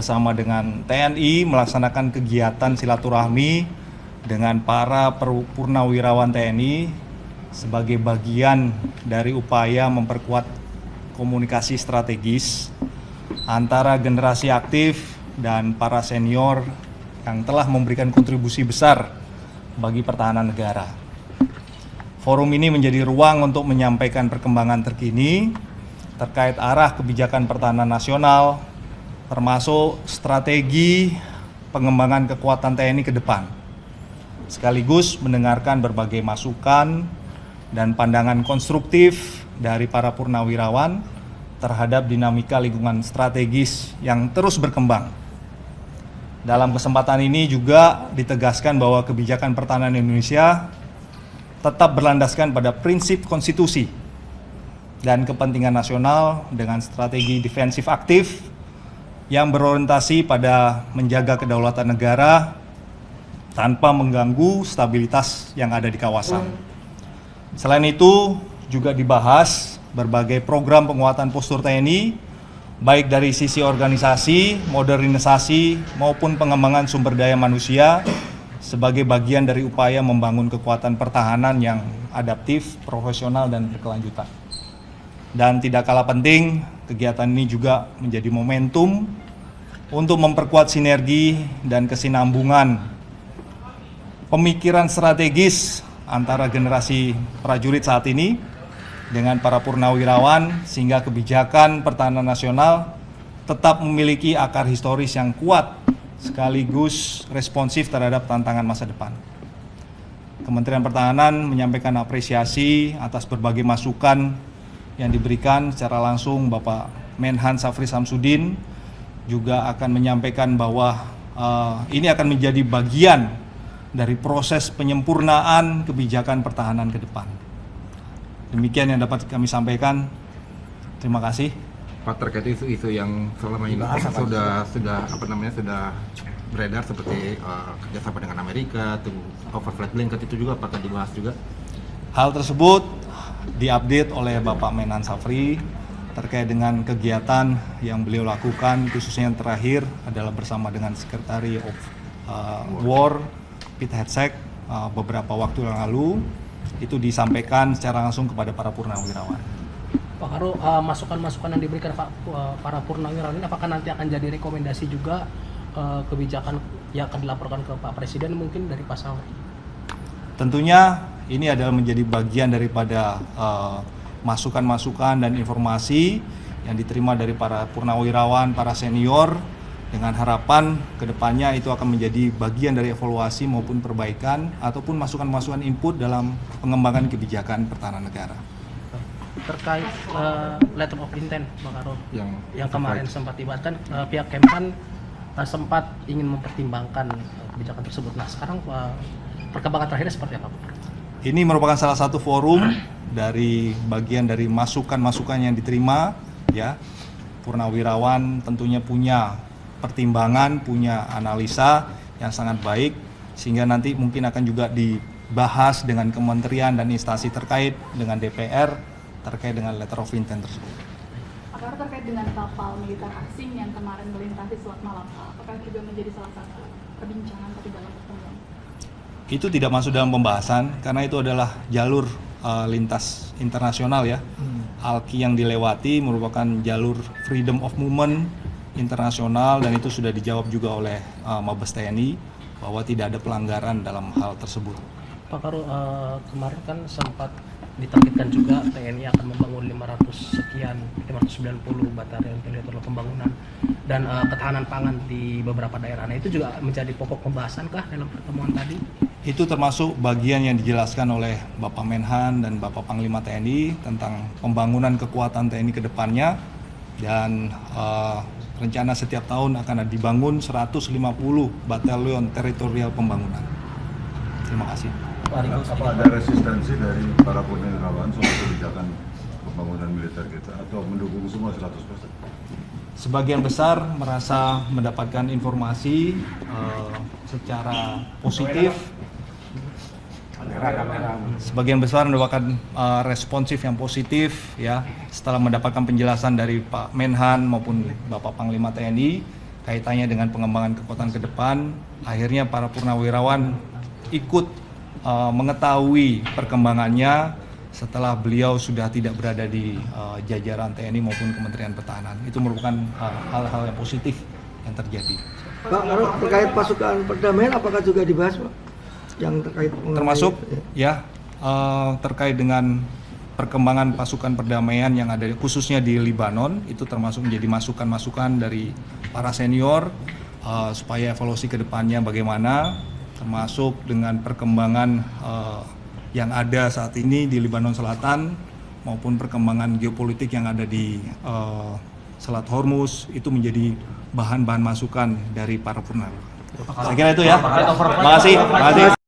bersama dengan TNI melaksanakan kegiatan silaturahmi dengan para purnawirawan TNI sebagai bagian dari upaya memperkuat komunikasi strategis antara generasi aktif dan para senior yang telah memberikan kontribusi besar bagi pertahanan negara. Forum ini menjadi ruang untuk menyampaikan perkembangan terkini terkait arah kebijakan pertahanan nasional, termasuk strategi pengembangan kekuatan TNI ke depan, sekaligus mendengarkan berbagai masukan dan pandangan konstruktif dari para purnawirawan terhadap dinamika lingkungan strategis yang terus berkembang. Dalam kesempatan ini juga ditegaskan bahwa kebijakan pertahanan Indonesia tetap berlandaskan pada prinsip konstitusi dan kepentingan nasional dengan strategi defensif aktif yang berorientasi pada menjaga kedaulatan negara tanpa mengganggu stabilitas yang ada di kawasan. Selain itu juga dibahas berbagai program penguatan postur TNI baik dari sisi organisasi, modernisasi maupun pengembangan sumber daya manusia sebagai bagian dari upaya membangun kekuatan pertahanan yang adaptif, profesional, dan berkelanjutan. Dan tidak kalah penting, kegiatan ini juga menjadi momentum untuk memperkuat sinergi dan kesinambungan pemikiran strategis antara generasi prajurit saat ini dengan para purnawirawan sehingga kebijakan pertahanan nasional tetap memiliki akar historis yang kuat sekaligus responsif terhadap tantangan masa depan. Kementerian Pertahanan menyampaikan apresiasi atas berbagai masukan yang diberikan secara langsung. Bapak Menhan Syafri Samsudin juga akan menyampaikan bahwa ini akan menjadi bagian dari proses penyempurnaan kebijakan pertahanan ke depan. Demikian yang dapat kami sampaikan. Terima kasih. Pak, terkait isu-isu yang selama ini sudah beredar seperti kerjasama dengan Amerika, overflight blanket itu juga apakah dibahas juga? Hal tersebut diupdate oleh Bapak Menhan Syafri terkait dengan kegiatan yang beliau lakukan, khususnya yang terakhir adalah bersama dengan Secretary of War Pete Hegseth beberapa waktu yang lalu. Itu disampaikan secara langsung kepada para purnawirawan. Pak Karo, masukan-masukan yang diberikan para purnawirawan ini apakah nanti akan jadi rekomendasi juga kebijakan yang akan dilaporkan ke Pak Presiden mungkin dari pasal? Tentunya ini adalah menjadi bagian daripada masukan-masukan dan informasi yang diterima dari para purnawirawan, para senior, dengan harapan kedepannya itu akan menjadi bagian dari evaluasi maupun perbaikan ataupun masukan-masukan input dalam pengembangan kebijakan pertahanan negara. Terkait letter of intent, Pak Karo, yang kemarin sempat dibahaskan, pihak Kemhan sempat ingin mempertimbangkan kebijakan tersebut. Nah, sekarang perkembangan terakhirnya seperti apa, Pak? Ini merupakan salah satu forum dari bagian dari masukan-masukan yang diterima, ya. Purnawirawan tentunya punya pertimbangan, punya analisa yang sangat baik, sehingga nanti mungkin akan juga dibahas dengan kementerian dan instansi terkait dengan DPR terkait dengan letter of intent tersebut. Apakah terkait dengan kapal militer asing yang kemarin melintasi Selat Malaka, apakah juga menjadi salah satu perbincangan tapi dalam pertemuan? Itu tidak masuk dalam pembahasan karena itu adalah jalur lintas internasional, ya. ALKI yang dilewati merupakan jalur freedom of movement internasional dan itu sudah dijawab juga oleh Mabes TNI bahwa tidak ada pelanggaran dalam hal tersebut. Pak Karo, kemarin kan sempat ditargetkan juga TNI akan membangun 590 batalion teritorial pembangunan dan ketahanan pangan di beberapa daerah. Nah, itu juga menjadi pokok pembahasan kah dalam pertemuan tadi? Itu termasuk bagian yang dijelaskan oleh Bapak Menhan dan Bapak Panglima TNI tentang pembangunan kekuatan TNI ke depannya, dan rencana setiap tahun akan dibangun 150 batalion teritorial pembangunan. Terima kasih. Apa ada resistensi dari para purnawirawan soal kebijakan pembangunan militer kita atau mendukung semua 100%? Sebagian besar merasa mendapatkan informasi secara positif. Sebagian besar mendapatkan responsif yang positif, ya, setelah mendapatkan penjelasan dari Pak Menhan maupun Bapak Panglima TNI, kaitannya dengan pengembangan kekuatan ke depan. Akhirnya para purnawirawan ikut mengetahui perkembangannya setelah beliau sudah tidak berada di jajaran TNI maupun Kementerian Pertahanan. Itu merupakan hal-hal yang positif yang terjadi. Pak, kalau terkait pasukan perdamaian apakah juga dibahas, Pak? Yang terkait termasuk terkait dengan perkembangan pasukan perdamaian yang ada khususnya di Libanon, itu termasuk menjadi masukan-masukan dari para senior supaya evaluasi ke depannya bagaimana, termasuk dengan perkembangan yang ada saat ini di Libanon Selatan maupun perkembangan geopolitik yang ada di Selat Hormuz, itu menjadi bahan-bahan masukan dari para purnawirawan. Saya kira itu ya. Terima kasih.